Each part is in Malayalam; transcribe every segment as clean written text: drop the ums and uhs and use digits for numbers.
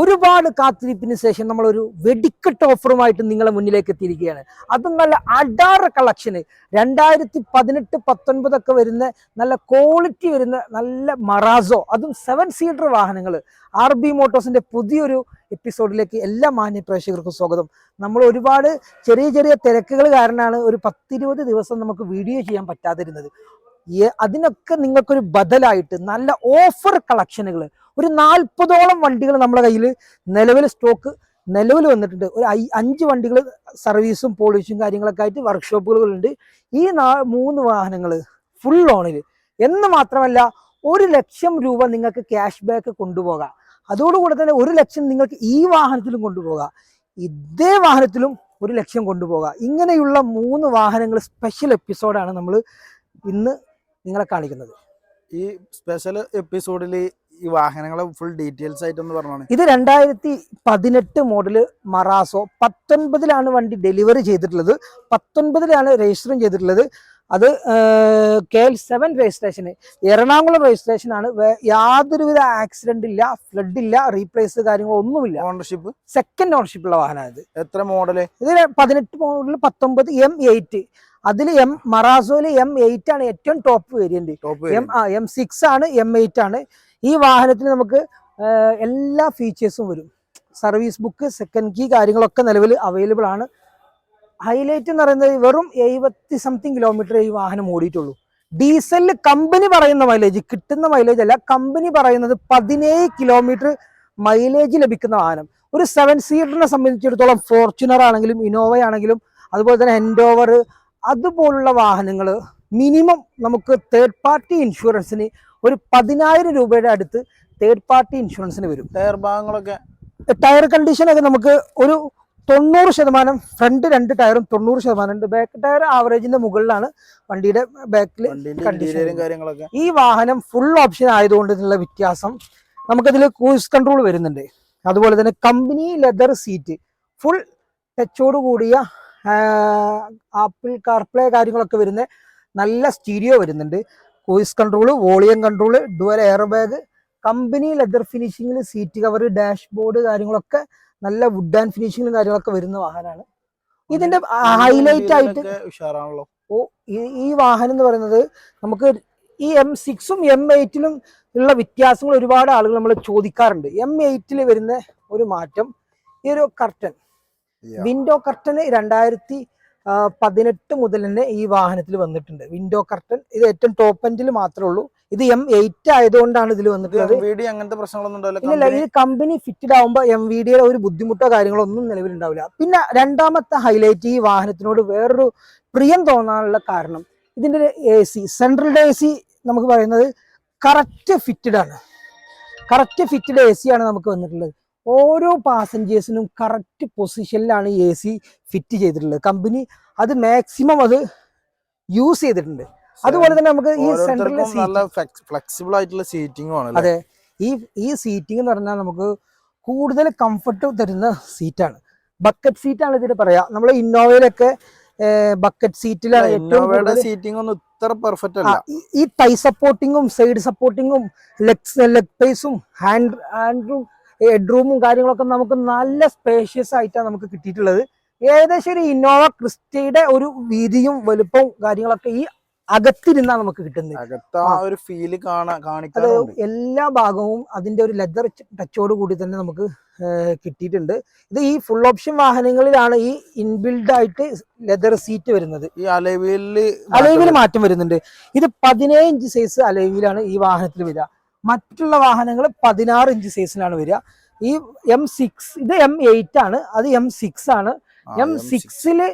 ഒരുപാട് കാത്തിരിപ്പിന് ശേഷം നമ്മളൊരു വെടിക്കെട്ട് ഓഫറുമായിട്ട് നിങ്ങളെ മുന്നിലേക്ക് എത്തിയിരിക്കുകയാണ്. അതും നല്ല അഡാറ് കളക്ഷന് 2018-19 ഒക്കെ വരുന്ന നല്ല ക്വാളിറ്റി വരുന്ന നല്ല മറാസോ, അതും 7 സീറ്റർ വാഹനങ്ങൾ. RB മോട്ടോഴ്സിന്റെ പുതിയൊരു എപ്പിസോഡിലേക്ക് എല്ലാ മാന്യ പ്രേക്ഷകർക്കും സ്വാഗതം. നമ്മൾ ഒരുപാട് ചെറിയ ചെറിയ തിരക്കുകൾ കാരണമാണ് ഒരു 10-20 ദിവസം നമുക്ക് വീഡിയോ ചെയ്യാൻ പറ്റാതിരുന്നത്. അതിനൊക്കെ നിങ്ങൾക്കൊരു ബദലായിട്ട് നല്ല ഓഫർ കളക്ഷനുകൾ, ഒരു 40ഓളം വണ്ടികൾ നമ്മുടെ കയ്യിൽ നിലവിൽ വന്നിട്ടുണ്ട്. ഒരു 5 വണ്ടികൾ സർവീസും പോളിഷും കാര്യങ്ങളൊക്കെ ആയിട്ട് വർക്ക്ഷോപ്പുകളുണ്ട്. ഈ 3 വാഹനങ്ങൾ ഫുൾ ഓണിൽ എന്ന് മാത്രമല്ല 1 ലക്ഷം രൂപ നിങ്ങൾക്ക് ക്യാഷ് ബാക്ക് കൊണ്ടുപോകാം. അതോടുകൂടെ തന്നെ 1 ലക്ഷം നിങ്ങൾക്ക് ഈ വാഹനത്തിലും കൊണ്ടുപോകാം, ഇതേ വാഹനത്തിലും 1 ലക്ഷം കൊണ്ടുപോകാം. ഇങ്ങനെയുള്ള 3 വാഹനങ്ങൾ സ്പെഷ്യൽ എപ്പിസോഡാണ് നമ്മൾ ഇന്ന് നിങ്ങളെ കാണിക്കുന്നത്. ഈ സ്പെഷ്യൽ എപ്പിസോഡിൽ ഈ വാഹനങ്ങളെ ഫുൾ ഡീറ്റെയിൽസ് ആയിട്ടൊന്ന് പറഞ്ഞാണ്. ഇത് 2018 മോഡല് മറാസോ. 19ലാണ് വണ്ടി ഡെലിവറി ചെയ്തിട്ടുള്ളത്, 19ലാണ് രജിസ്റ്ററും ചെയ്തിട്ടുള്ളത്. അത് KL7 രജിസ്ട്രേഷന്, എറണാകുളം രജിസ്ട്രേഷൻ ആണ്. യാതൊരുവിധ ആക്സിഡന്റ് ഇല്ല, ഫ്ലഡ് ഇല്ല, റീപ്ലേസ് കാര്യങ്ങളൊന്നുമില്ല. ഓണർഷിപ്പ് സെക്കൻഡ് ഓണർഷിപ്പ് ഉള്ള വാഹനമാണ്. എത്ര മോഡല്? ഇത് 18 മോഡൽ 19 M8. അതിൽ മറാസോയില് M8 ആണ് ഏറ്റവും ടോപ്പ് വേരിയന്റ്. M6 ആണ്, M8 ആണ്. ഈ വാഹനത്തിന് നമുക്ക് എല്ലാ ഫീച്ചേഴ്സും വരും. സർവീസ് ബുക്ക്, സെക്കൻഡ് കീ കാര്യങ്ങളൊക്കെ നിലവിൽ അവൈലബിൾ ആണ്. ഹൈലൈറ്റ് എന്ന് പറയുന്നത് വെറും 70 സംതിങ് കിലോമീറ്റർ ഈ വാഹനം ഓടിയിട്ടുള്ളൂ. ഡീസലിൽ കമ്പനി പറയുന്ന മൈലേജ്, കിട്ടുന്ന മൈലേജ് അല്ല, കമ്പനി പറയുന്നത് 17 കിലോമീറ്റർ മൈലേജ് ലഭിക്കുന്ന വാഹനം. ഒരു 7 സീറ്ററിനെ സംബന്ധിച്ചിടത്തോളം ഫോർച്യൂണർ ആണെങ്കിലും ഇന്നോവ ആണെങ്കിലും അതുപോലെ തന്നെ എൻഡോവർ അതുപോലുള്ള വാഹനങ്ങൾ മിനിമം നമുക്ക് തേർഡ് പാർട്ടി ഇൻഷുറൻസിന് ഒരു 10,000 രൂപയുടെ അടുത്ത് തേർഡ് പാർട്ടി ഇൻഷുറൻസിന് വരും. ടയർ ഭാഗങ്ങളൊക്കെ, ടയർ കണ്ടീഷനൊക്കെ നമുക്ക് ഒരു 90%, ഫ്രണ്ട് 2 ടയറും 90% ഉണ്ട്. ബാക്ക് ടയർ ആവറേജിന്റെ മുകളിലാണ് വണ്ടിയുടെ ബാക്കിൽ കണ്ടീഷൻ കാര്യങ്ങളൊക്കെ. ഈ വാഹനം ഫുൾ ഓപ്ഷൻ ആയതുകൊണ്ടുള്ള വ്യത്യാസം, നമുക്കതിൽ ക്രൂസ് കൺട്രോൾ വരുന്നുണ്ട്. അതുപോലെ തന്നെ കമ്പനി ലെതർ സീറ്റ്, ഫുൾ ടച്ചോട് കൂടിയ ആപ്പിൾ കാർപ്ലേ കാര്യങ്ങളൊക്കെ വരുന്ന നല്ല സ്റ്റീരിയോ വരുന്നുണ്ട്. Cruise control, volume control, dual air bag, company leather ഫിനിഷിംഗിൽ സീറ്റ് കവർ, ഡാഷ്ബോർഡ് കാര്യങ്ങളൊക്കെ നല്ല വുഡ് ആൻഡ് ഫിനിഷിംഗും കാര്യങ്ങളൊക്കെ വരുന്ന വാഹനമാണ്. ഇതിന്റെ ഹൈലൈറ്റ് ആയിട്ട് ഈ വാഹനം എന്ന് പറയുന്നത്, നമുക്ക് ഈ M6ഉം M8ലും ഉള്ള വ്യത്യാസങ്ങൾ ഒരുപാട് ആളുകൾ നമ്മൾ ചോദിക്കാറുണ്ട്. M8ൽ വരുന്ന ഒരു മാറ്റം, ഈ ഒരു കർട്ടൻ, വിൻഡോ കർട്ടന് 2018 മുതൽ തന്നെ ഈ വാഹനത്തിൽ വന്നിട്ടുണ്ട്. വിൻഡോ കർട്ടൻ ഇത് ഏറ്റവും ടോപ്പ് എൻഡിൽ മാത്രമേ ഉള്ളൂ. ഇത് M8 ആയതുകൊണ്ടാണ് ഇതിൽ വന്നിട്ടുള്ളത്. അങ്ങനത്തെ പ്രശ്നങ്ങളൊന്നും ഇല്ല, ഇത് കമ്പനി ഫിറ്റഡ് ആവുമ്പോൾ MVDയുടെ ഒരു ബുദ്ധിമുട്ടോ കാര്യങ്ങളോ ഒന്നും നിലവിലുണ്ടാവില്ല. പിന്നെ രണ്ടാമത്തെ ഹൈലൈറ്റ്, ഈ വാഹനത്തിനോട് വേറൊരു പ്രിയം തോന്നാനുള്ള കാരണം, ഇതിന്റെ AC, സെൻട്രൽ AC നമുക്ക് പറയുന്നത് കറക്റ്റ് ഫിറ്റഡ് ആണ്. കറക്റ്റ് ഫിറ്റഡ് AC ആണ് നമുക്ക് വന്നിട്ടുള്ളത്. ഓരോ പാസഞ്ചേഴ്സിനും കറക്റ്റ് പൊസിഷനിലാണ് ഈ AC ഫിറ്റ് ചെയ്തിട്ടുള്ളത്. കമ്പനി അത് മാക്സിമം അത് യൂസ് ചെയ്തിട്ടുണ്ട്. അതുപോലെ തന്നെ നമുക്ക് ഈ സെൻട്രൽ ഫ്ലെക്സിബിൾ ആയിട്ടുള്ള സീറ്റിംഗ് ആണ്. അതെ, ഈ സീറ്റിംഗ് എന്ന് പറഞ്ഞാൽ നമുക്ക് കൂടുതൽ കംഫർട്ട് തരുന്ന സീറ്റാണ്. ബക്കറ്റ് സീറ്റാണ് ഇതിന് പറയാ. നമ്മൾ ഇന്നോവയിലൊക്കെ ബക്കറ്റ് സീറ്റിലാണ് ഏറ്റവും സീറ്റിംഗ് ഒന്നും ഇത്ര പെർഫെക്റ്റ് അല്ല. ഈ ടൈ സപ്പോർട്ടിങ്ങും സൈഡ് സപ്പോർട്ടിങ്ങും ലെഗ് സ്പേസും ഹാൻഡും ഹെഡ് റൂമും കാര്യങ്ങളൊക്കെ നമുക്ക് നല്ല സ്പേഷ്യസ് ആയിട്ടാണ് നമുക്ക് കിട്ടിയിട്ടുള്ളത്. ഏകദേശം ഒരു ഇന്നോവ ക്രിസ്റ്റയുടെ ഒരു വീതിയും വലുപ്പവും കാര്യങ്ങളൊക്കെ ഈ അകത്തിരുന്നാ നമുക്ക് കിട്ടുന്നത്. എല്ലാ ഭാഗവും അതിന്റെ ഒരു ലെതർ ടച്ചോട് കൂടി തന്നെ നമുക്ക് കിട്ടിയിട്ടുണ്ട്. ഇത് ഈ ഫുൾ ഓപ്ഷൻ വാഹനങ്ങളിലാണ് ഈ ഇൻബിൽഡ് ആയിട്ട് ലെതർ സീറ്റ് വരുന്നത്. ഈ അലൈവിൽ മാറ്റം വരുന്നുണ്ട്. ഇത് 17 ഇഞ്ച് സൈസ് അലൈവിലാണ് ഈ വാഹനത്തിൽ വരിക. മറ്റുള്ള വാഹനങ്ങൾ 16 ഇഞ്ച് സൈസിലാണ് വരിക. ഈ M6, ഇത് M8 ആണ്, അത് M6 ആണ്. M6ല്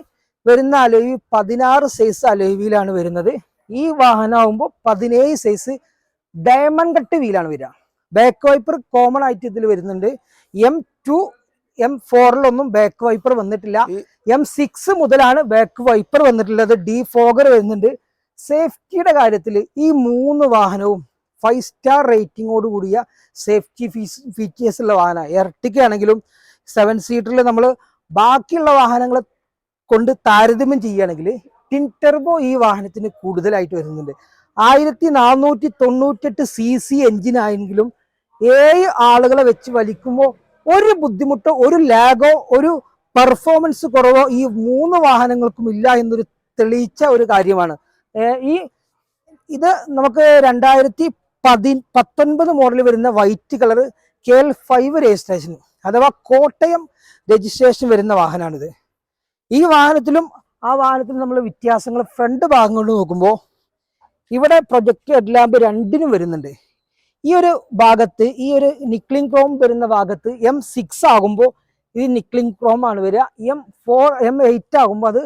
വരുന്ന അലോയി 16 സൈസ് അലോയിലാണ് വരുന്നത്. ഈ വാഹനമാകുമ്പോൾ 17 സൈസ് ഡയമണ്ട് കട്ട് വീലാണ് വരിക. ബാക്ക് വൈപ്പർ കോമൺ ആയിട്ട് ഇതിൽ വരുന്നുണ്ട്. M2 M4ലൊന്നും ബാക്ക് വൈപ്പർ വന്നിട്ടില്ല. M6 മുതലാണ് ബാക്ക് വൈപ്പർ വന്നിട്ടുള്ളത്. ഡീഫോഗർ വരുന്നുണ്ട്. സേഫ്റ്റിയുടെ കാര്യത്തിൽ ഈ 3 വാഹനവും 5 സ്റ്റാർ റേറ്റിംഗോട് കൂടിയ സേഫ്റ്റി ഫീച്ചേഴ്സ് ഉള്ള വാഹനമാണ്. എർട്ടിക്ക ആണെങ്കിലും 7 സീറ്ററിൽ നമ്മൾ ബാക്കിയുള്ള വാഹനങ്ങളെ കൊണ്ട് താരതമ്യം ചെയ്യുകയാണെങ്കിൽ ടിൻ ടെർബോ ഈ വാഹനത്തിന് കൂടുതലായിട്ട് വരുന്നുണ്ട്. 1498 CC എഞ്ചിനായെങ്കിലും 7 ആളുകളെ വെച്ച് വലിക്കുമ്പോൾ ഒരു ബുദ്ധിമുട്ടോ ഒരു ലാഗോ ഒരു പെർഫോമൻസ് കുറവോ ഈ 3 വാഹനങ്ങൾക്കും ഇല്ല എന്നൊരു തെളിയിച്ച ഒരു കാര്യമാണ്. ഇത് നമുക്ക് 2019 മോഡൽ വരുന്ന വൈറ്റ് കളർ KL5 രജിസ്ട്രേഷൻ അഥവാ കോട്ടയം രജിസ്ട്രേഷൻ വരുന്ന വാഹനമാണിത്. ഈ വാഹനത്തിലും ആ വാഹനത്തിലും നമ്മൾ വ്യത്യാസങ്ങൾ ഫ്രണ്ട് ഭാഗം കൊണ്ട് നോക്കുമ്പോൾ ഇവിടെ പ്രൊജക്ട് ഹെഡ്ലാമ്പ് രണ്ടിനും വരുന്നുണ്ട്. ഈ ഒരു ഭാഗത്ത് ഈ ഒരു നിക്ലിംഗ് ക്രോം വരുന്ന ഭാഗത്ത് M6 ആകുമ്പോൾ ഇത് നിക്ലിംഗ് ക്രോം ആണ് വരിക. M8 ആകുമ്പോൾ അത്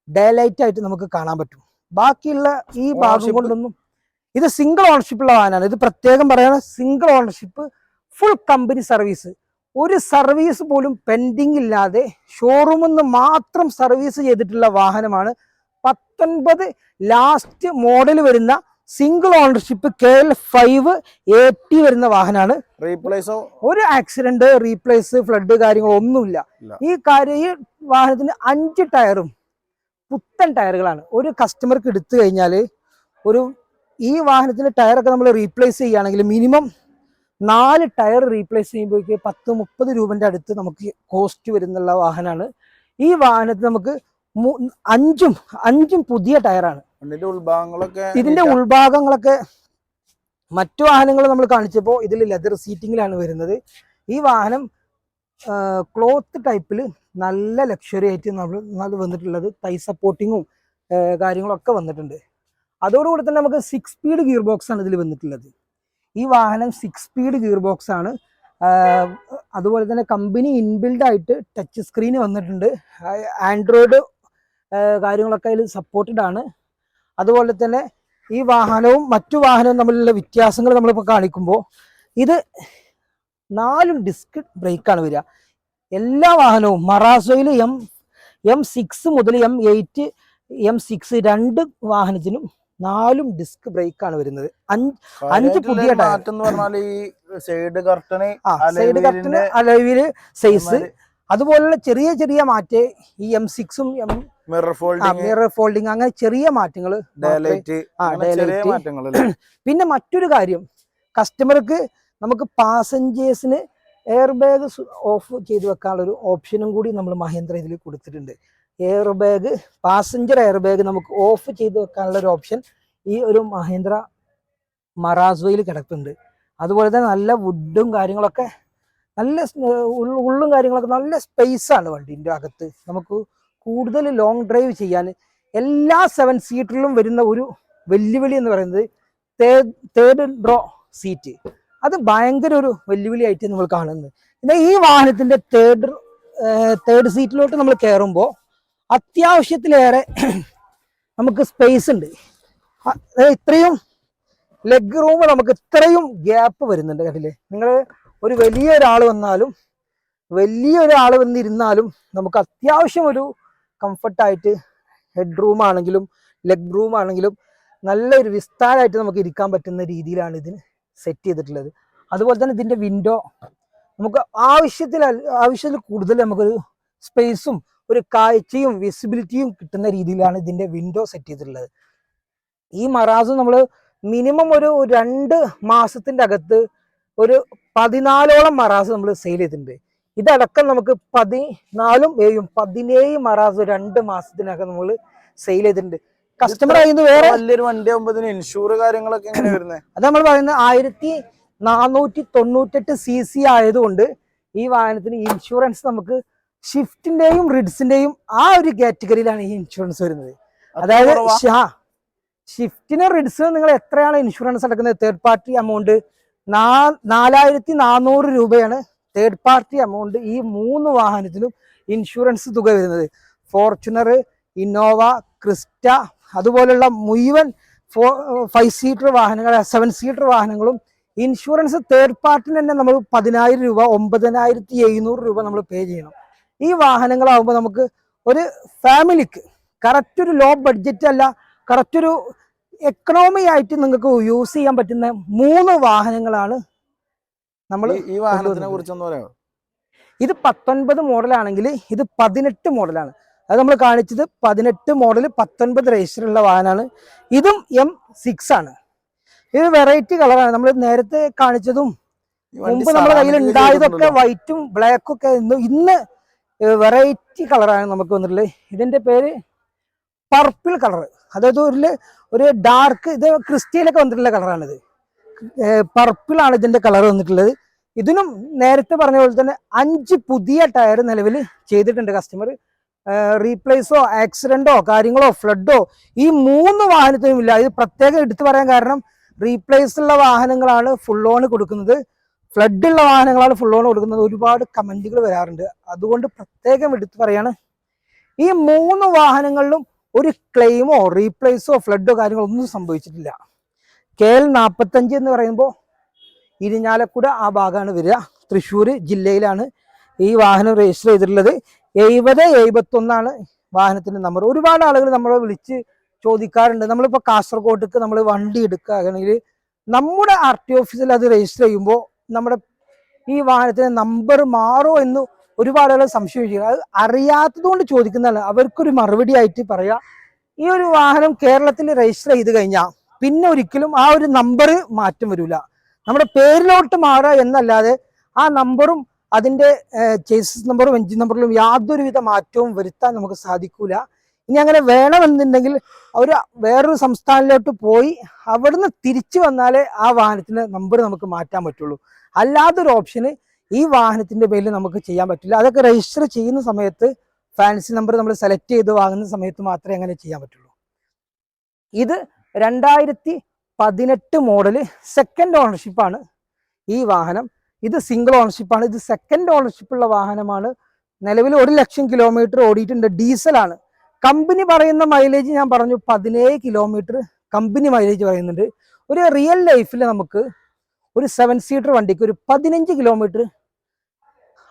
ഡേ ലൈറ്റ് ആയിട്ട് നമുക്ക് കാണാൻ പറ്റും. ബാക്കിയുള്ള ഈ ഭാഗം കൊണ്ടൊന്നും ഇത് സിംഗിൾ ഓണർഷിപ്പ് ഉള്ള വാഹനമാണ്. ഇത് പ്രത്യേകം പറയുന്നത് single ownership full company service. ഒരു സർവീസ് പോലും പെൻഡിങ് ഇല്ലാതെ ഷോറൂമിൽ നിന്ന് മാത്രം സർവീസ് ചെയ്തിട്ടുള്ള വാഹനമാണ്. 19 ലാസ്റ്റ് മോഡൽ വരുന്ന സിംഗിൾ ഓണർഷിപ്പ് KL5 AT വരുന്ന വാഹനമാണ്. റീപ്ലേസോ ഒരു ആക്സിഡന്റ് റീപ്ലേസ് ഫ്ലഡ് കാര്യങ്ങളൊന്നുമില്ല. ഈ വാഹനത്തിന് 5 ടയറും പുത്തൻ ടയറുകളാണ്. ഒരു കസ്റ്റമർക്ക് എടുത്തു കഴിഞ്ഞാൽ ഈ വാഹനത്തിന്റെ ടയറൊക്കെ നമ്മൾ റീപ്ലേസ് ചെയ്യുകയാണെങ്കിൽ മിനിമം 4 ടയർ റീപ്ലേസ് ചെയ്യുമ്പോഴേക്ക് 10-30 രൂപന്റെ അടുത്ത് നമുക്ക് കോസ്റ്റ് വരുന്നുള്ള വാഹനമാണ്. ഈ വാഹനത്തിൽ നമുക്ക് 5 പുതിയ ടയറാണ്. ഇതിന്റെ ഉൾഭാഗങ്ങളൊക്കെ മറ്റു വാഹനങ്ങൾ നമ്മൾ കാണിച്ചപ്പോൾ ഇതിൽ ലെതർ സീറ്റിങ്ങിലാണ് വരുന്നത്. ഈ വാഹനം ക്ലോത്ത് ടൈപ്പിൽ നല്ല ലക്ഷറി ആയിട്ട് നമ്മൾ വന്നിട്ടുള്ളത്. തൈ സപ്പോർട്ടിങ്ങും കാര്യങ്ങളൊക്കെ വന്നിട്ടുണ്ട്. അതോടുകൂടി തന്നെ നമുക്ക് 6 സ്പീഡ് ഗിയർ ബോക്സ് ആണ് ഇതിൽ വന്നിട്ടുള്ളത്. ഈ വാഹനം 6 സ്പീഡ് ഗിയർ ബോക്സ് ആണ്. അതുപോലെ തന്നെ കമ്പനി ഇൻബിൽഡ് ആയിട്ട് ടച്ച് സ്ക്രീൻ വന്നിട്ടുണ്ട്. ആൻഡ്രോയിഡ് കാര്യങ്ങളൊക്കെ അതിൽ സപ്പോർട്ടഡ് ആണ്. അതുപോലെ തന്നെ ഈ വാഹനവും മറ്റു വാഹനവും തമ്മിലുള്ള വ്യത്യാസങ്ങൾ നമ്മളിപ്പോൾ കാണിക്കുമ്പോൾ ഇത് 4 ഡിസ്ക് ബ്രേക്കാണ് വരിക. എല്ലാ വാഹനവും മറാസോയിൽ M6 മുതൽ M8 M6 2 വാഹനത്തിനും 4 ഡിസ്ക് ബ്രേക്കാണ് വരുന്നത്. 5 പുതിയ സൈഡ് കർട്ടന് അലോയില് സൈസ് അതുപോലുള്ള ചെറിയ ചെറിയ മാറ്റേ ഈ M6ഉം മിറർ ഫോൾഡിങ് അങ്ങനെ ചെറിയ മാറ്റങ്ങൾ. പിന്നെ മറ്റൊരു കാര്യം, കസ്റ്റമർക്ക് നമുക്ക് പാസഞ്ചേഴ്സിന് എയർ ബാഗ് ഓഫ് ചെയ്ത് വെക്കാനുള്ള ഒരു ഓപ്ഷനും കൂടി നമ്മൾ മഹേന്ദ്ര ഇതിൽ കൊടുത്തിട്ടുണ്ട്. Air bag passenger air bag നമുക്ക് ഓഫ് ചെയ്ത് വെക്കാനുള്ള ഒരു ഓപ്ഷൻ ഈ ഒരു മഹേന്ദ്ര മറാസോയിൽ കിടക്കുന്നുണ്ട്. അതുപോലെ തന്നെ നല്ല വുഡും കാര്യങ്ങളൊക്കെ നല്ല ഉള്ളും കാര്യങ്ങളൊക്കെ നല്ല സ്പേസ് ആണ് വണ്ടീൻ്റെ അകത്ത്. നമുക്ക് കൂടുതൽ ലോങ് ഡ്രൈവ് ചെയ്യാൻ എല്ലാ 7 സീറ്ററിലും വരുന്ന ഒരു വെല്ലുവിളി എന്ന് പറയുന്നത് തേർഡ് റോ സീറ്റ്. അത് ഭയങ്കര ഒരു വെല്ലുവിളി ആയിട്ട് നമ്മൾ കാണുന്നത്. എന്നാൽ ഈ വാഹനത്തിന്റെ തേർഡ് സീറ്റിലോട്ട് നമ്മൾ കയറുമ്പോൾ അത്യാവശ്യത്തിലേറെ നമുക്ക് സ്പേസ് ഉണ്ട്. ഇത്രയും ലെഗ് റൂം നമുക്ക് ഇത്രയും ഗ്യാപ്പ് വരുന്നുണ്ട്. കണ്ടില്ലേ നിങ്ങൾ, ഒരു വലിയൊരാൾ വന്നിരുന്നാലും നമുക്ക് അത്യാവശ്യം ഒരു കംഫർട്ടായിട്ട് ഹെഡ് റൂം ആണെങ്കിലും ലെഗ് റൂം ആണെങ്കിലും നല്ലൊരു വിസ്താരമായിട്ട് നമുക്ക് ഇരിക്കാൻ പറ്റുന്ന രീതിയിലാണ് ഇതിന് സെറ്റ് ചെയ്തിട്ടുള്ളത്. അതുപോലെ തന്നെ ഇതിന്റെ വിൻഡോ നമുക്ക് ആവശ്യത്തിൽ കൂടുതൽ നമുക്കൊരു സ്പേസും ഒരു കാഴ്ചയും വിസിബിലിറ്റിയും കിട്ടുന്ന രീതിയിലാണ് ഇതിന്റെ വിൻഡോ സെറ്റ് ചെയ്തിട്ടുള്ളത്. ഈ മറാസ് നമ്മൾ മിനിമം ഒരു 2 മാസത്തിന്റെ അകത്ത് ഒരു 14ഓളം മറാസ് നമ്മൾ സെയിൽ ചെയ്തിട്ടുണ്ട്. ഇതടക്കം നമുക്ക് 14ഉം 7ഉം 17 മറാസ് 2 മാസത്തിനകം നമ്മൾ സെയിൽ ചെയ്തിട്ടുണ്ട്. കസ്റ്റമർ ആയിരുന്നു വേറെ വലിയൊരു വണ്ടി ആകുമ്പോൾ ഇൻഷൂർ കാര്യങ്ങളൊക്കെ എങ്ങനെ വരുന്നത്? അത് നമ്മൾ പറയുന്നത് 1498 CC ആയതുകൊണ്ട് ഈ വാഹനത്തിന് ഇൻഷുറൻസ് നമുക്ക് ഷിഫ്റ്റിന്റെയും റിഡ്സിന്റെയും ആ ഒരു കാറ്റഗറിയിലാണ് ഈ ഇൻഷുറൻസ് വരുന്നത്. അതായത് ഷിഫ്റ്റിനും റിഡ്സിനും നിങ്ങൾ എത്രയാണ് ഇൻഷുറൻസ് അടക്കുന്നത്? തേർഡ് പാർട്ടി എമൗണ്ട് 4400 രൂപയാണ് തേർഡ് പാർട്ടി എമൗണ്ട് ഈ 3 വാഹനത്തിനും ഇൻഷുറൻസ് തുക വരുന്നത്. ഫോർച്യൂണർ, ഇന്നോവ, ക്രിസ്റ്റ അതുപോലുള്ള മുഴുവൻ 5 സീറ്റർ വാഹനങ്ങൾ 7 സീറ്റർ വാഹനങ്ങളും ഇൻഷുറൻസ് തേർഡ് പാർട്ടിന് തന്നെ നമ്മൾ 10,000 രൂപ 9,700 രൂപ നമ്മൾ പേ ചെയ്യണം. ഈ വാഹനങ്ങളാകുമ്പോൾ നമുക്ക് ഒരു ഫാമിലിക്ക് കറക്റ്റ് ഒരു ലോ ബഡ്ജറ്റ് അല്ല, കറക്റ്റ് ഒരു എക്കണോമി ആയിട്ട് നിങ്ങൾക്ക് യൂസ് ചെയ്യാൻ പറ്റുന്ന 3 വാഹനങ്ങളാണ് നമ്മൾ. ഈ വാഹനത്തിനെ കുറിച്ച് പറയാമോ? ഇത് 19 മോഡലാണെങ്കിൽ ഇത് 18 മോഡലാണ്. അത് നമ്മൾ കാണിച്ചത് 18 മോഡൽ 19 രജിസ്റ്റർ ഉള്ള വാഹനമാണ്. ഇതും M6 ആണ്. ഇത് വെറൈറ്റി കളറാണ്. നമ്മൾ നേരത്തെ കാണിച്ചതും മുമ്പ് നമ്മുടെ കയ്യിൽ ഉണ്ടായതൊക്കെ വൈറ്റും ബ്ലാക്കും ഒക്കെ ഇന്ന് വെറൈറ്റി കളറാണ് നമുക്ക് വന്നിട്ടുള്ളത്. ഇതിന്റെ പേര് പർപ്പിൾ കളർ, അതായത് ഒരു ഡാർക്ക്, ഇത് ക്രിസ്റ്റയിലൊക്കെ വന്നിട്ടുള്ള കളറാണിത്. പർപ്പിൾ ആണ് ഇതിന്റെ കളർ വന്നിട്ടുള്ളത്. ഇതിനും നേരത്തെ പറഞ്ഞ പോലെ തന്നെ 5 പുതിയ ടയർ നിലവിൽ ചെയ്തിട്ടുണ്ട് കസ്റ്റമർ. റീപ്ലേസോ ആക്സിഡന്റോ കാര്യങ്ങളോ ഫ്ലഡോ ഈ 3 വാഹനത്തിനും ഇല്ല. ഇത് പ്രത്യേകം എടുത്തു പറയാൻ കാരണം റീപ്ലേസ് ഉള്ള വാഹനങ്ങളാണ് ഫുൾ ഓൺ കൊടുക്കുന്നത്, ഫ്ലഡ് ഉള്ള വാഹനങ്ങളാണ് ഫുൾ ഓൺ കൊടുക്കുന്നത്. ഒരുപാട് കമന്റുകൾ വരാറുണ്ട്, അതുകൊണ്ട് പ്രത്യേകം എടുത്തു പറയാണ്. ഈ 3 വാഹനങ്ങളിലും ഒരു ക്ലെയിമോ റീപ്ലേസോ ഫ്ലഡോ കാര്യങ്ങളോ ഒന്നും സംഭവിച്ചിട്ടില്ല. KL 45 എന്ന് പറയുമ്പോൾ ഇരിഞ്ഞാലക്കുട ആ ഭാഗമാണ് വരിക. തൃശ്ശൂർ ജില്ലയിലാണ് ഈ വാഹനം രജിസ്റ്റർ ചെയ്തിട്ടുള്ളത്. 7071 വാഹനത്തിന്റെ നമ്പർ. ഒരുപാട് ആളുകൾ നമ്മളെ വിളിച്ച് ചോദിക്കാറുണ്ട്. നമ്മളിപ്പോൾ കാസർഗോഡേക്ക് നമ്മൾ വണ്ടി എടുക്കുകയാണെങ്കിൽ നമ്മുടെ RT ഓഫീസിൽ അത് രജിസ്റ്റർ ചെയ്യുമ്പോൾ നമ്മുടെ ഈ വാഹനത്തിന്റെ നമ്പർ മാറോ എന്ന് ഒരുപാട് ആളുകൾ സംശയിക്കുക. അത് അറിയാത്തത് കൊണ്ട് ചോദിക്കുന്നതാണ്. അവർക്കൊരു മറുപടി ആയിട്ട് പറയാം, ഈ ഒരു വാഹനം കേരളത്തിൽ രജിസ്റ്റർ ചെയ്ത് കഴിഞ്ഞാൽ പിന്നെ ഒരിക്കലും ആ ഒരു നമ്പർ മാറ്റം വരില്ല. നമ്മുടെ പേരിലോട്ട് മാറുക എന്നല്ലാതെ ആ നമ്പറും അതിന്റെ ചേസിസ് നമ്പറും എഞ്ചിൻ നമ്പറിലും യാതൊരുവിധ മാറ്റവും വരുത്താൻ നമുക്ക് സാധിക്കൂല. ഇനി അങ്ങനെ വേണമെന്നുണ്ടെങ്കിൽ അവർ വേറൊരു സംസ്ഥാനത്തിലോട്ട് പോയി അവിടുന്ന് തിരിച്ചു വന്നാലേ ആ വാഹനത്തിന്റെ നമ്പർ നമുക്ക് മാറ്റാൻ പറ്റുള്ളൂ. അല്ലാതൊരു ഓപ്ഷന് ഈ വാഹനത്തിന്റെ പേരിൽ നമുക്ക് ചെയ്യാൻ പറ്റില്ല. അതൊക്കെ രജിസ്റ്റർ ചെയ്യുന്ന സമയത്ത് ഫാൻസി നമ്പർ നമ്മൾ സെലക്ട് ചെയ്ത് വാങ്ങുന്ന സമയത്ത് മാത്രമേ അങ്ങനെ ചെയ്യാൻ പറ്റുള്ളൂ. ഇത് 2018 മോഡല് സെക്കൻഡ് ഓണർഷിപ്പാണ് ഈ വാഹനം. ഇത് സിംഗിൾ ഓണർഷിപ്പാണ്. ഇത് സെക്കൻഡ് ഓണർഷിപ്പുള്ള വാഹനമാണ്. നിലവിൽ 1,00,000 കിലോമീറ്റർ ഓടിയിട്ടുണ്ട്. ഡീസലാണ്. കമ്പനി പറയുന്ന മൈലേജ് ഞാൻ പറഞ്ഞു 17 കിലോമീറ്റർ കമ്പനി മൈലേജ് പറയുന്നുണ്ട്. ഒരു റിയൽ ലൈഫിൽ നമുക്ക് ഒരു 7 സീറ്റർ വണ്ടിക്ക് ഒരു 15 കിലോമീറ്റർ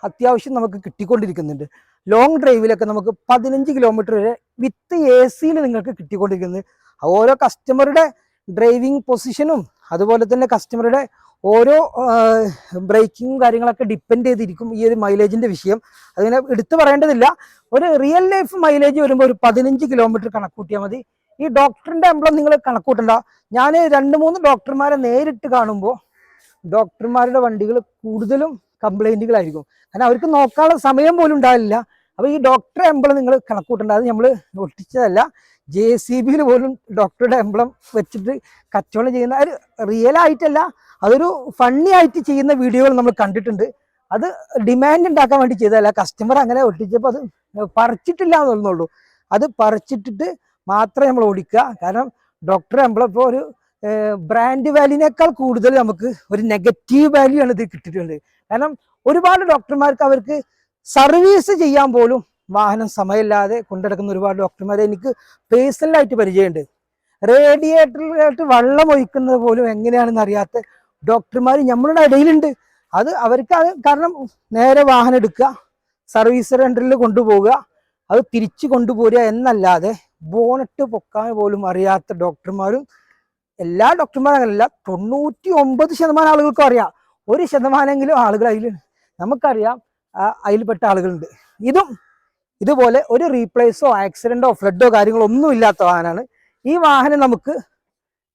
അത്യാവശ്യം നമുക്ക് കിട്ടിക്കൊണ്ടിരിക്കുന്നുണ്ട്. ലോങ് ഡ്രൈവിലൊക്കെ നമുക്ക് 15 കിലോമീറ്റർ വരെ വിത്ത് AC നിങ്ങൾക്ക് കിട്ടിക്കൊണ്ടിരിക്കുന്നത്. ഓരോ കസ്റ്റമറുടെ ഡ്രൈവിംഗ് പൊസിഷനും അതുപോലെ തന്നെ കസ്റ്റമറുടെ ഓരോ ബ്രേക്കിങ്ങും കാര്യങ്ങളൊക്കെ ഡിപ്പെൻഡ് ചെയ്തിരിക്കും ഈ ഒരു മൈലേജിന്റെ വിഷയം. അതിനെ എടുത്തു പറയേണ്ടതില്ല. ഒരു റിയൽ ലൈഫ് മൈലേജ് വരുമ്പോൾ ഒരു 15 കിലോമീറ്റർ കണക്കൂട്ടിയാൽ മതി. ഈ ഡോക്ടറിന്റെ എംബ്ലം നിങ്ങൾ കണക്കൂട്ടണ്ട. ഞാൻ 2-3 ഡോക്ടർമാരെ നേരിട്ട് കാണുമ്പോൾ ഡോക്ടർമാരുടെ വണ്ടികൾ കൂടുതലും കംപ്ലൈന്റുകളായിരിക്കും. കാരണം അവർക്ക് നോക്കാനുള്ള സമയം പോലും ഉണ്ടാവില്ല. അപ്പൊ ഈ ഡോക്ടർ എംബ്ലം നിങ്ങൾ കണക്കൂട്ടണ്ട. അത് നമ്മൾ ഒട്ടിച്ചതല്ല. JCBയിൽ പോലും ഡോക്ടറുടെ എംബ്ലം വെച്ചിട്ട് കച്ചവടം ചെയ്യുന്ന ഒരു റിയൽ ആയിട്ടല്ല, അതൊരു ഫണ്ണി ആയിട്ട് ചെയ്യുന്ന വീഡിയോകൾ നമ്മൾ കണ്ടിട്ടുണ്ട്. അത് ഡിമാൻഡ് ഉണ്ടാക്കാൻ വേണ്ടി ചെയ്തതല്ല. കസ്റ്റമർ അങ്ങനെ ഒട്ടിച്ചപ്പോൾ അത് പറിച്ചിട്ടില്ല എന്ന് തോന്നുന്നുള്ളൂ. അത് പറിച്ചിട്ടിട്ട് മാത്രമേ നമ്മൾ ഓടിക്കുക. കാരണം ഡോക്ടർ എംബ്ലം ഇപ്പോൾ ഒരു ബ്രാൻഡ് വാല്യൂനേക്കാൾ കൂടുതൽ നമുക്ക് ഒരു നെഗറ്റീവ് വാല്യൂ ആണ് ഇത് കിട്ടിയിട്ടുണ്ട്. കാരണം ഒരുപാട് ഡോക്ടർമാർക്ക് അവർക്ക് സർവീസ് ചെയ്യാൻ പോലും വാഹനം സമയമില്ലാതെ കൊണ്ടുനടക്കുന്ന ഒരുപാട് ഡോക്ടർമാരെ എനിക്ക് പേഴ്സണലായിട്ട് പരിചയമുണ്ട്. റേഡിയേറ്ററിലായിട്ട് വെള്ളം ഒഴിക്കുന്നത് പോലും എങ്ങനെയാണെന്ന് അറിയാത്ത ഡോക്ടർമാർ നമ്മളുടെ ഇടയിലുണ്ട്. അത് അവർക്ക് കാരണം നേരെ വാഹനം എടുക്കുക, സർവീസ് സെന്ററിൽ കൊണ്ടുപോവുക, അത് തിരിച്ചു കൊണ്ടുപോരുക എന്നല്ലാതെ ബോണറ്റ് പൊക്കാൻ പോലും അറിയാത്ത ഡോക്ടർമാരും. എല്ലാ ഡോക്ടർമാരും അങ്ങനെയല്ല, 99% ആളുകൾക്കും അറിയാം. 1% ആളുകൾ അതിൽ നമുക്കറിയാം അതിൽപ്പെട്ട ആളുകളുണ്ട്. ഇതുപോലെ ഒരു റീപ്ലേസോ ആക്സിഡന്റോ ഫ്ലഡോ കാര്യങ്ങളോ ഒന്നും ഇല്ലാത്ത വാഹനമാണ് ഈ വാഹനം. നമുക്ക്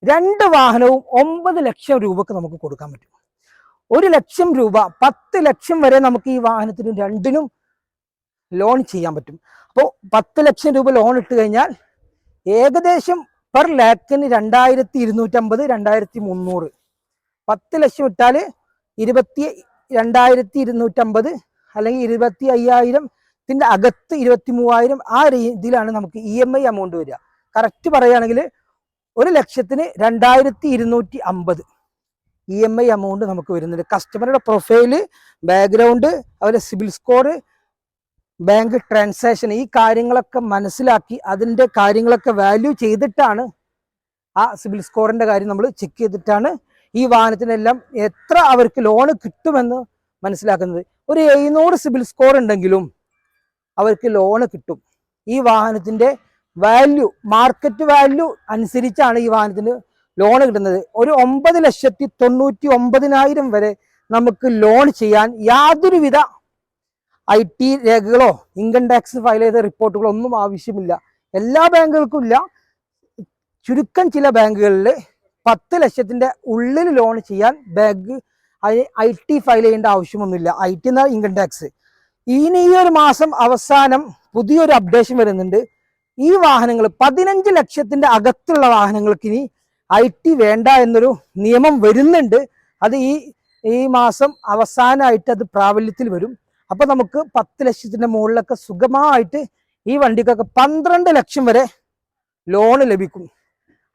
2 വാഹനവും 9 ലക്ഷം രൂപക്ക് നമുക്ക് കൊടുക്കാൻ പറ്റും. 1 ലക്ഷം രൂപ 10 ലക്ഷം വരെ നമുക്ക് ഈ വാഹനത്തിന് രണ്ടിനും ലോൺ ചെയ്യാൻ പറ്റും. അപ്പോൾ 10 ലക്ഷം രൂപ ലോൺ ഇട്ട് കഴിഞ്ഞാൽ ഏകദേശം പെർ ലാക്കിന് 2250 2300. 10 ലക്ഷം ഇട്ടാൽ 2250 അല്ലെങ്കിൽ 25,000 അകത്ത് 23,000 ആ രീതിയിലാണ് നമുക്ക് EMI എമൗണ്ട് വരിക. കറക്റ്റ് പറയുകയാണെങ്കിൽ 1,02,250 EMI എമൗണ്ട് നമുക്ക് വരുന്നുണ്ട്. കസ്റ്റമറുടെ പ്രൊഫൈല്, ബാക്ക്ഗ്രൗണ്ട്, അവരുടെ സിബിൽ സ്കോർ, ബാങ്ക് ട്രാൻസാക്ഷൻ, ഈ കാര്യങ്ങളൊക്കെ മനസ്സിലാക്കി അതിൻ്റെ കാര്യങ്ങളൊക്കെ വാല്യൂ ചെയ്തിട്ടാണ്, ആ സിബിൽ സ്കോറിന്റെ കാര്യം നമ്മൾ ചെക്ക് ചെയ്തിട്ടാണ് ഈ വാഹനത്തിനെല്ലാം എത്ര അവർക്ക് ലോണ് കിട്ടുമെന്ന് മനസ്സിലാക്കുന്നത്. ഒരു 700 സിബിൽ സ്കോർ ഉണ്ടെങ്കിലും അവർക്ക് ലോണ് കിട്ടും. ഈ വാഹനത്തിന്റെ വാല്യൂ, മാർക്കറ്റ് വാല്യൂ അനുസരിച്ചാണ് ഈ വാഹനത്തിന് ലോൺ കിട്ടുന്നത്. ഒരു 9,99,000 വരെ നമുക്ക് ലോൺ ചെയ്യാൻ യാതൊരുവിധ IT രേഖകളോ ഇൻകം ടാക്സ് ഫയൽ ചെയ്ത റിപ്പോർട്ടുകളോ ഒന്നും ആവശ്യമില്ല. എല്ലാ ബാങ്കുകൾക്കും ഇല്ല. ചുരുക്കം ചില ബാങ്കുകളിൽ 10 ലക്ഷത്തിന്റെ ഉള്ളിൽ ലോൺ ചെയ്യാൻ ബാങ്ക് അതിന് IT ഫയൽ ചെയ്യേണ്ട ആവശ്യമൊന്നുമില്ല. IT എന്നാൽ ഇൻകം ടാക്സ്. ഇനി ഈ ഒരു മാസം അവസാനം പുതിയൊരു അപ്ഡേഷൻ വരുന്നുണ്ട്. ഈ വാഹനങ്ങൾ 15 ലക്ഷത്തിന്റെ അകത്തുള്ള വാഹനങ്ങൾക്ക് ഇനി IT വേണ്ട എന്നൊരു നിയമം വരുന്നുണ്ട്. അത് ഈ മാസം അവസാനമായിട്ട് അത് പ്രാബല്യത്തിൽ വരും. അപ്പൊ നമുക്ക് 10 ലക്ഷത്തിന്റെ മുകളിലൊക്കെ സുഗമമായിട്ട് ഈ വണ്ടിക്കൊക്കെ 12 ലക്ഷം വരെ ലോണ് ലഭിക്കും.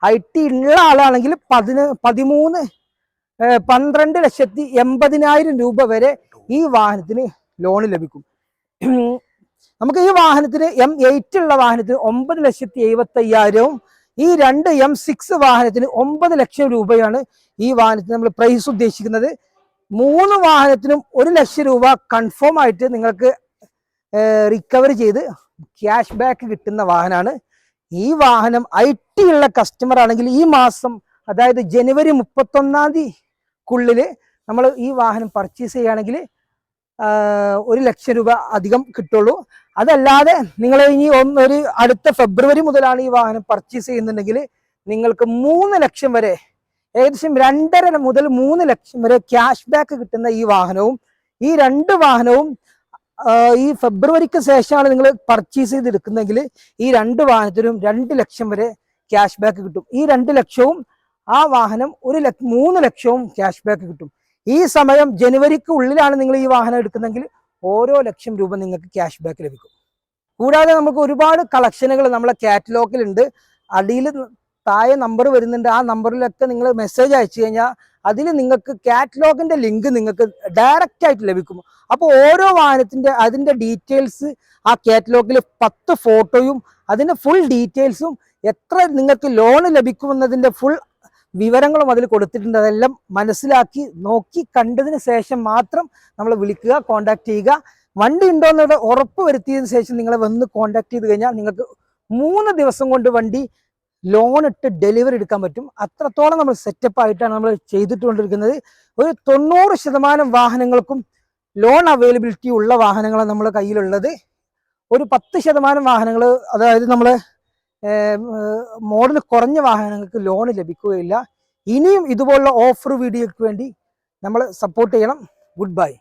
IT ഉള്ള ആളാണെങ്കിൽ 12,80,000 രൂപ വരെ ഈ വാഹനത്തിന് ലോണ് ലഭിക്കും. നമുക്ക് ഈ വാഹനത്തിന് M8 ഉള്ള വാഹനത്തിന് 9,75,000, ഈ രണ്ട് M6 വാഹനത്തിന് 9 ലക്ഷം രൂപയാണ് ഈ വാഹനത്തിന് നമ്മൾ പ്രൈസ് ഉദ്ദേശിക്കുന്നത്. 3 വാഹനത്തിനും 1 ലക്ഷം രൂപ കൺഫേം ആയിട്ട് നിങ്ങൾക്ക് റിക്കവർ ചെയ്ത് ക്യാഷ് ബാക്ക് കിട്ടുന്ന വാഹനമാണ്. ഈ വാഹനം IT ഉള്ള കസ്റ്റമർ ആണെങ്കിൽ ഈ മാസം, അതായത് ജനുവരി 31-ാം തീയതിക്കുള്ളിൽ നമ്മൾ ഈ വാഹനം പർച്ചേസ് ചെയ്യുകയാണെങ്കിൽ 1 ലക്ഷം രൂപ അധികം കിട്ടുള്ളൂ. അതല്ലാതെ നിങ്ങൾ ഇനി ഒരു അടുത്ത ഫെബ്രുവരി മുതലാണ് ഈ വാഹനം പർച്ചേസ് ചെയ്യുന്നുണ്ടെങ്കിൽ നിങ്ങൾക്ക് 3 ലക്ഷം വരെ, ഏകദേശം 2.5 മുതൽ 3 ലക്ഷം വരെ ക്യാഷ് ബാക്ക് കിട്ടുന്ന ഈ വാഹനവും, ഈ 2 വാഹനവും ഈ ഫെബ്രുവരിക്ക് ശേഷമാണ് നിങ്ങൾ പർച്ചേസ് ചെയ്തെടുക്കുന്നതെങ്കിൽ ഈ 2 വാഹനത്തിനും 2 ലക്ഷം വരെ ക്യാഷ് ബാക്ക് കിട്ടും. ഈ 2 ലക്ഷവും ആ വാഹനം 3 ലക്ഷവും ക്യാഷ് ബാക്ക് കിട്ടും. ഈ സമയം ജനുവരിക്ക് ഉള്ളിലാണ് നിങ്ങൾ ഈ വാഹനം എടുക്കുന്നതെങ്കിൽ ഓരോ ലക്ഷം രൂപ നിങ്ങൾക്ക് ക്യാഷ് ബാക്ക് ലഭിക്കും. കൂടാതെ നമുക്ക് ഒരുപാട് കളക്ഷനുകൾ നമ്മളെ കാറ്റലോഗിലുണ്ട്. അടിയിൽ താഴെ നമ്പർ വരുന്നുണ്ട്. ആ നമ്പറിലൊക്കെ നിങ്ങൾ മെസ്സേജ് അയച്ചു കഴിഞ്ഞാൽ അതിൽ നിങ്ങൾക്ക് കാറ്റലോഗിന്റെ ലിങ്ക് നിങ്ങൾക്ക് ഡയറക്റ്റ് ആയിട്ട് ലഭിക്കും. അപ്പോൾ ഓരോ വാഹനത്തിന്റെ അതിന്റെ ഡീറ്റെയിൽസ് ആ കാറ്റലോഗിൽ 10 ഫോട്ടോയും അതിന്റെ ഫുൾ ഡീറ്റെയിൽസും എത്ര നിങ്ങൾക്ക് ലോൺ ലഭിക്കുമെന്നതിന്റെ ഫുൾ വിവരങ്ങളും അതിൽ കൊടുത്തിട്ടുണ്ട്. അതെല്ലാം മനസ്സിലാക്കി നോക്കി കണ്ടതിന് ശേഷം മാത്രം നമ്മൾ വിളിക്കുക, കോണ്ടാക്ട് ചെയ്യുക. വണ്ടി ഉണ്ടോ എന്നുള്ള ഉറപ്പ് വരുത്തിയതിനു ശേഷം നിങ്ങളെ വന്ന് കോണ്ടാക്ട് ചെയ്ത് കഴിഞ്ഞാൽ നിങ്ങൾക്ക് 3 ദിവസം കൊണ്ട് വണ്ടി ലോൺ ഇട്ട് ഡെലിവറി എടുക്കാൻ പറ്റും. അത്രത്തോളം നമ്മൾ സെറ്റപ്പ് ആയിട്ടാണ് നമ്മൾ ചെയ്തിട്ടുകൊണ്ടിരിക്കുന്നത്. ഒരു 90% വാഹനങ്ങൾക്കും ലോൺ അവൈലബിലിറ്റി ഉള്ള വാഹനങ്ങളാണ് നമ്മുടെ കയ്യിലുള്ളത്. ഒരു 10% വാഹനങ്ങൾ, അതായത് നമ്മൾ മോഡൽ കുറഞ്ഞ വാഹനങ്ങൾക്ക് ലോൺ ലഭിക്കുകയില്ല. ഇനിയും ഇതുപോലുള്ള ഓഫർ വീഡിയോയ്ക്ക് വേണ്ടി നമ്മൾ സപ്പോർട്ട് ചെയ്യണം. Good bye.